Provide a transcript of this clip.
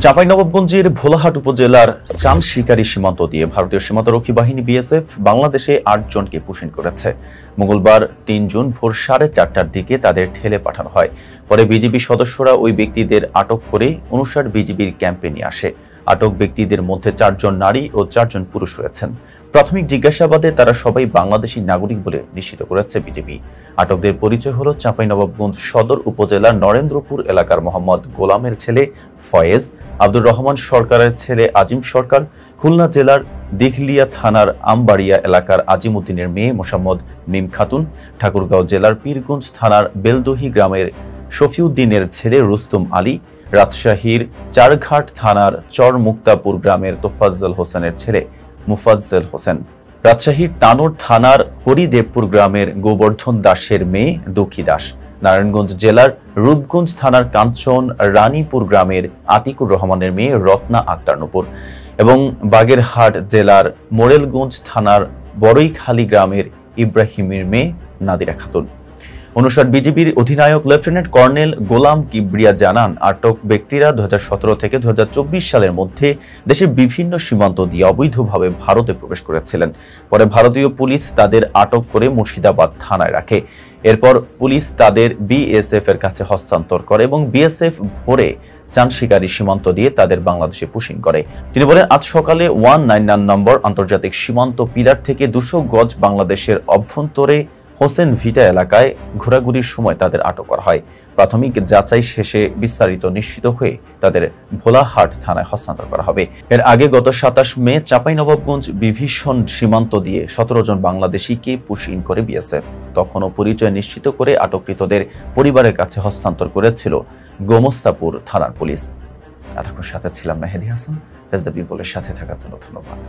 চাঁপাইনবাবগঞ্জের ভোলাহাট উপজেলার চাঁদ শিকারী সীমান্ত দিয়ে ভারতীয় সীমান্তরক্ষী বাহিনী বিএসএফ বাংলাদেশে ৮ জনকে পুশিন করেছে। মঙ্গলবার ৩ জুন ভোর ৪:৩০টার দিকে তাদের ঠেলে পাঠানো হয়। পরে বিজিবি সদস্যরা ওই ব্যক্তিদের আটক করে ৫৯ বিজিবির ক্যাম্পে নিয়ে আসে। আটক ব্যক্তিদের মধ্যে ৪ জন নারী ও ৪ জন পুরুষ রয়েছেন। প্রাথমিক জিজ্ঞাসাবাদে তারা সবাই বাংলাদেশি নাগরিক বলে নিশ্চিত করেছে বিজিবি। আটকদের পরিচয় হল চাঁপাইনবাবগঞ্জ সদর উপজেলার নরেন্দ্রপুর এলাকার মোহাম্মদ গোলামের ছেলে ফয়েজ, আব্দুর রহমান সরকারের ছেলে আজিম সরকার, খুলনা জেলার দিঘলিয়া থানার আমবাড়িয়া এলাকার আজিম উদ্দিনের মেয়ে মোসাম্মদ মিম খাতুন, ঠাকুরগাঁও জেলার পীরগঞ্জ থানার বেলদহি গ্রামের শফিউদ্দিনের ছেলে রুস্তুম আলী, রাজশাহীর চারঘাট থানার চর মুক্তাপুর গ্রামের তোফাজ্জল হোসেনের ছেলে মুফাজ্জল হোসেন, রাজশাহীর তানোর থানার হরিদেবপুর গ্রামের গোবর্ধন দাসের মেয়ে দক্ষী দাস, নারায়ণগঞ্জ জেলার রূপগঞ্জ থানার কাঞ্চন রানীপুর গ্রামের আতিকুর রহমানের মেয়ে রত্না আক্তার নূপুর এবং বাগেরহাট জেলার মোরেলগঞ্জ থানার বড়ইখালী গ্রামের ইব্রাহিমের মেয়ে নাদিরা খাতুন। ৫৯ বিজিবির অধিনায়ক লেফটেন্যান্ট কর্নেল গোলাম কিবরিয়া জানান, আটক ব্যক্তিরা ২০১৭ থেকে ২০২৪ সালের মধ্যে দেশের বিভিন্ন সীমান্ত দিয়ে অবৈধভাবে ভারতে প্রবেশ করেছিলেন। পরে ভারতীয় পুলিশ তাদের আটক করে মুর্শিদাবাদ থানায় রাখে। এরপর পুলিশ তাদের বিএসএফ এর কাছে হস্তান্তর করে এবং বিএসএফ ভোরে চাঁদ শিকারী সীমান্ত দিয়ে তাদের বাংলাদেশে পুশিং করে। তিনি বলেন, আজ সকালে 199 নম্বর আন্তর্জাতিক সীমান্ত পিলার থেকে ২০০ গজ বাংলাদেশের অভ্যন্তরে হোসেন ভিটা এলাকায় ঘোরাঘুরির সময় তাদের আটক করা হয়। প্রাথমিক যাচাই শেষে বিস্তারিত নিশ্চিত হয়ে তাদের ভোলাহাট থানায় হস্তান্তর করা হবে। এর আগে গত ২৭ মে চাঁপাইনবাবগঞ্জ বিভীষণ সীমান্ত দিয়ে ১৭ জন বাংলাদেশিকে পুশিং করে বিএসএফ। তখনও পরিচয় নিশ্চিত করে আটককৃতদের পরিবারের কাছে হস্তান্তর করেছিল গোমস্তাপুর থানার পুলিশ। এতক্ষণ সাথে ছিলাম মেহেদী হাসান। ফেস দ্য পিপলের সাথে থাকার জন্য ধন্যবাদ।